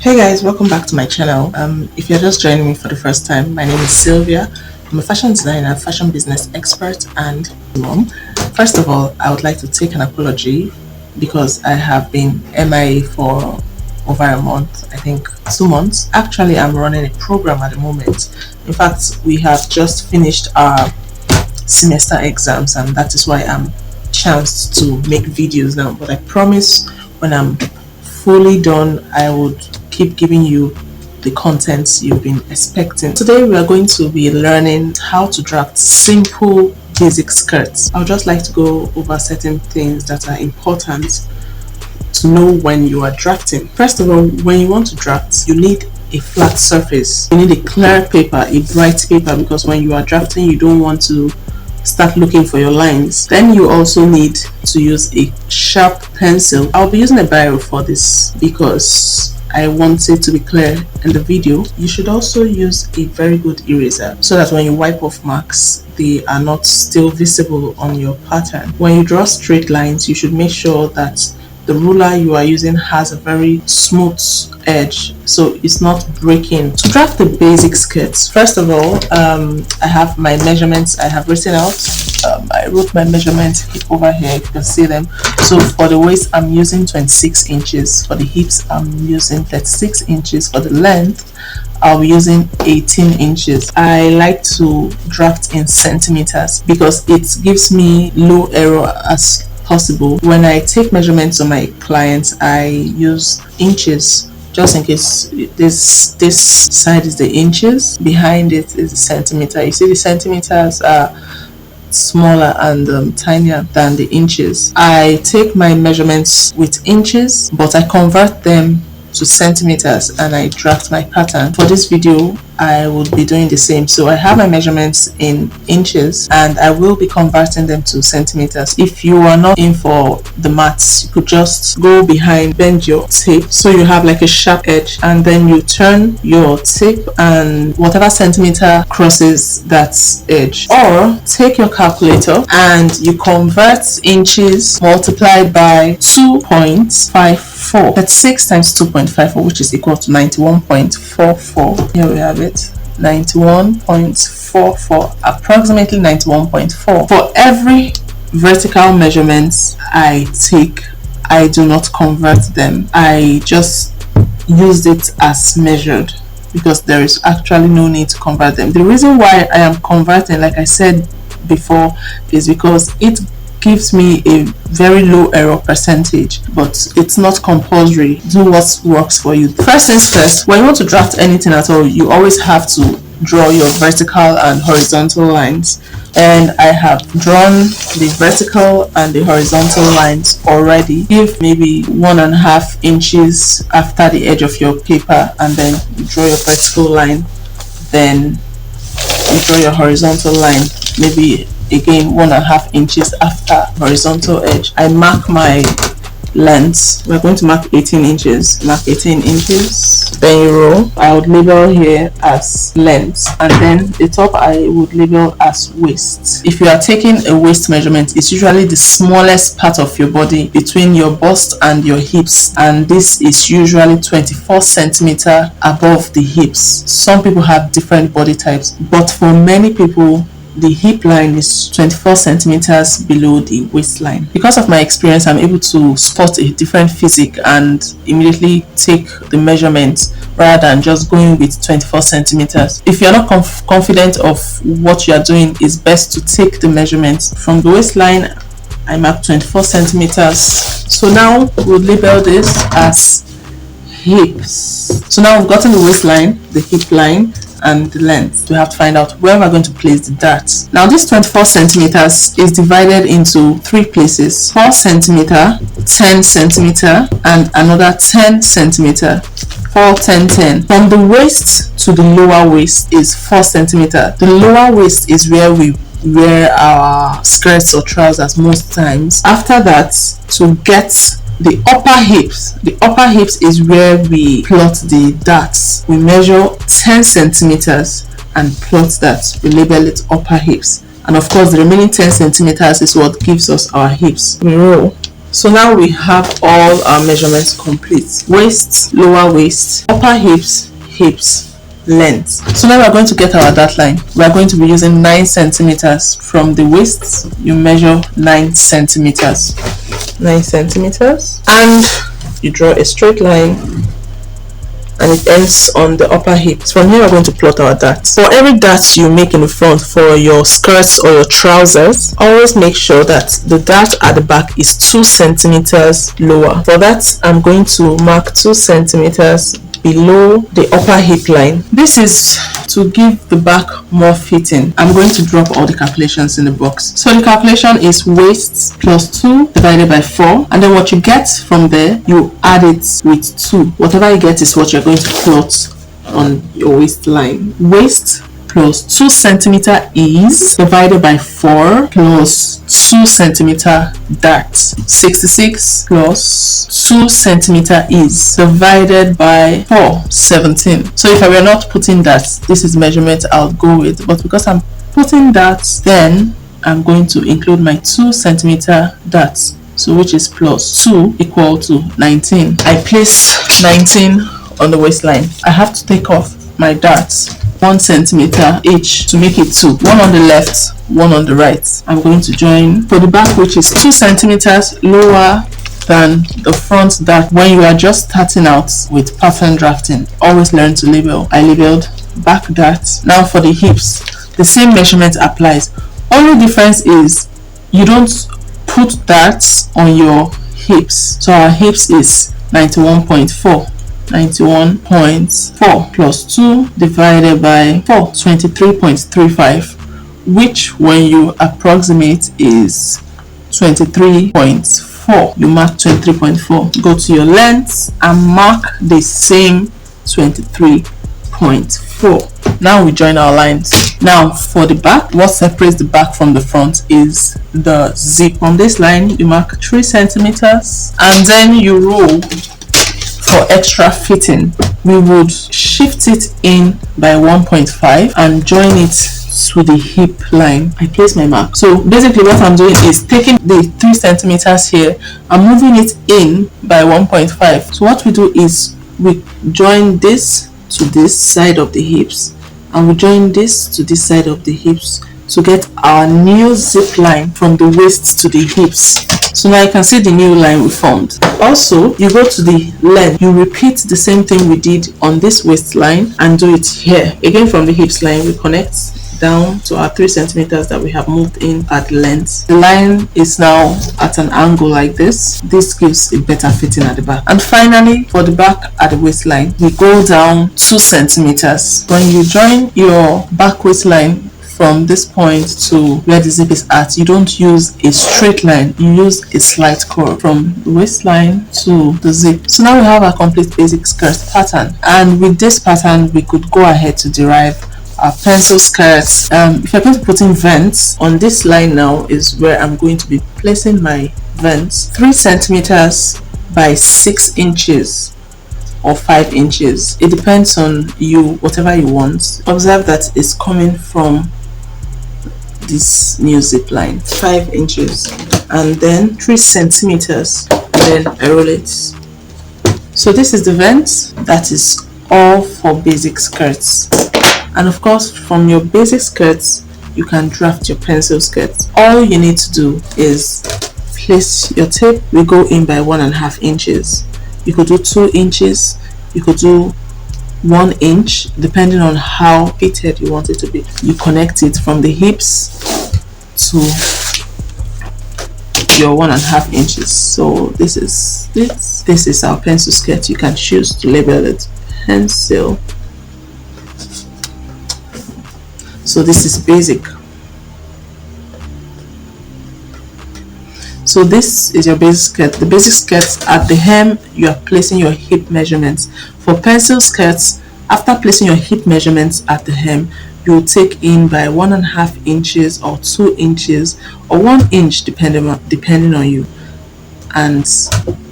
Hey guys, welcome back to my channel. If you're just joining me for the first time, my name is Sylvia. I'm a fashion designer, fashion business expert, and mom. First of all, I would like to take an apology because I have been MIA for over a month, I think 2 months. Actually, I'm running a program at the moment. In fact, we have just finished our semester exams, and that is why I'm chanced to make videos now. But I promise when I'm fully done, I would keep giving you the contents you've been expecting. Today we are going to be learning how to draft simple basic skirts. I would just like to go over certain things that are important to know when you are drafting. First of all, when you want to draft, you need a flat surface. You need a clear paper, a bright paper, because when you are drafting, you don't want to start looking for your lines. Then you also need to use a sharp pencil. I'll be using a biro for this because I want it to be clear in the video. You should also use a very good eraser so that when you wipe off marks, they are not still visible on your pattern. When you draw straight lines, you should make sure that the ruler you are using has a very smooth edge, so it's not breaking. To draft the basic skirts, first of all, I have my measurements I have written out. I wrote my measurements over here, if you can see them. So for the waist, I'm using 26 inches. For the hips, I'm using 36 inches. For the length, I'll be using 18 inches. I like to draft in centimeters because it gives me low error as possible. When I take measurements on my clients, I use inches just in case. This side is the inches, behind it is the centimeter. You see the centimeters are smaller and tinier than the inches. I take my measurements with inches, but I convert them to centimeters and I draft my pattern. For this video, I would be doing the same. So I have my measurements in inches and I will be converting them to centimeters. If you are not in for the maths, you could just go behind, bend your tape so you have like a sharp edge, and then you turn your tape and whatever centimeter crosses that edge. Or take your calculator and you convert inches multiplied by 2.54. That's 6 times 2.54, which is equal to 91.44. Here we have it. 91.44, approximately 91.4. For every vertical measurements I take, I do not convert them. I just use it as measured because there is actually no need to convert them. The reason why I am converting, like I said before, is because it gives me a very low error percentage, but it's not compulsory. Do what works for you. First things first, when you want to draft anything at all, you always have to draw your vertical and horizontal lines, and I have drawn the vertical and the horizontal lines already. Give maybe 1.5 inches after the edge of your paper, and then you draw your vertical line, then you draw your horizontal line maybe again 1.5 inches after horizontal edge. I mark my length. We're going to mark 18 inches. Mark 18 inches. Then you roll. I would label here as length, and then the top I would label as waist. If you are taking a waist measurement, it's usually the smallest part of your body between your bust and your hips, and this is usually 24 centimeter above the hips. Some people have different body types, but for many people the hip line is 24 centimeters below the waistline. Because of my experience, I'm able to spot a different physique and immediately take the measurement rather than just going with 24 centimeters. If you're not confident of what you are doing, it's best to take the measurements from the waistline. I mark 24 centimeters. So now we'll label this as hips. So now we've gotten the waistline, the hip line, and the length. We have to find out where we're going to place the darts. Now this 24 centimeters is divided into 3 places: 4 centimeter, 10 centimeter, and another 10 centimeter. 4, 10, 10. From the waist to the lower waist is 4 centimeter. The lower waist is where we wear our skirts or trousers most times. After that, to get the upper hips is where we plot the darts. We measure 10 centimeters and plot that. We label it upper hips, and of course the remaining 10 centimeters is what gives us our hips. We roll. So now we have all our measurements complete. Waist, lower waist, upper hips, hips, length. So now we're going to get our dart line. We're going to be using 9 centimeters from the waist. You measure 9 centimeters. 9 centimeters. And you draw a straight line, and it ends on the upper hip. So from here we're going to plot our darts. For every dart you make in the front for your skirts or your trousers, always make sure that the dart at the back is 2 centimeters lower. For that, I'm going to mark 2 centimeters below the upper hip line. This is to give the back more fitting. I'm going to drop all the calculations in the box. So the calculation is waist plus 2 divided by 4, and then what you get from there, you add it with 2. Whatever you get is what you're going to plot on your waistline. Waist plus 2 centimeter is divided by 4 plus 2 centimeter dart. 66 plus 2 centimeter is divided by 4, 17. So if I were not putting that, this is measurement I'll go with, but because I'm putting that, then I'm going to include my 2 centimeter dart, so which is plus 2 equal to 19. I place 19 on the waistline. I have to take off my darts 1 centimeter each to make it 2. One on the left, one on the right. I'm going to join for the back, which is 2 centimeters lower than the front dart. When you are just starting out with pattern drafting, always learn to label. I labeled back dart. Now for the hips, the same measurement applies. Only difference is you don't put darts on your hips. So our hips is 91.4. 91.4 plus 2 divided by 4, 23.35, which when you approximate is 23.4. You mark 23.4. Go to your length and mark the same 23.4. Now we join our lines. Now for the back, what separates the back from the front is the zip. On this line, you mark 3 centimeters, and then you roll. For extra fitting, we would shift it in by 1.5 and join it to the hip line. I place my mark. So basically what I'm doing is taking the 3 centimeters here and moving it in by 1.5. So what we do is we join this to this side of the hips, and we join this to this side of the hips to get our new zip line from the waist to the hips. So now you can see the new line we formed. Also, you go to the length, you repeat the same thing we did on this waistline and do it here. Again, from the hips line, we connect down to our 3 centimeters that we have moved in at length. The line is now at an angle like this. This gives a better fitting at the back. And finally, for the back at the waistline, we go down 2 centimeters. When you join your back waistline from this point to where the zip is at, you don't use a straight line, you use a slight curve from the waistline to the zip. So now we have a complete basic skirt pattern, and with this pattern we could go ahead to derive our pencil skirts. If you're going to put in vents, on this line now is where I'm going to be placing my vents. 3 centimeters by 6 inches or 5 inches. It depends on you, whatever you want. Observe that it's coming from this new zip line. 5 inches and then 3 centimeters, and then I roll it. So this is the vent. That is all for basic skirts. And of course, from your basic skirts you can draft your pencil skirts. All you need to do is place your tape. We go in by 1.5 inches. You could do 2 inches, you could do 1 inch, depending on how fitted you want it to be. You connect it from the hips to your 1.5 inches. So this is it. This is our pencil skirt. You can choose to label it pencil. So this is basic. So this is your basic skirt. The basic skirts at the hem, you are placing your hip measurements. For pencil skirts, after placing your hip measurements at the hem, you will take in by 1.5 inches or 2 inches or 1 inch depending on you, and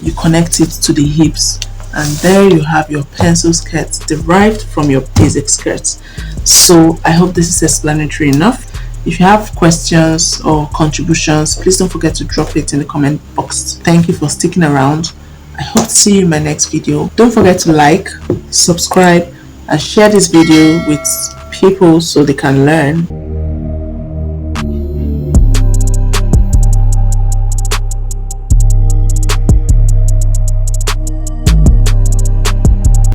you connect it to the hips, and there you have your pencil skirt derived from your basic skirts. So I hope this is explanatory enough. If you have questions or contributions, please don't forget to drop it in the comment box. Thank you for sticking around. I hope to see you in my next video. Don't forget to like, subscribe, and share this video with people so they can learn.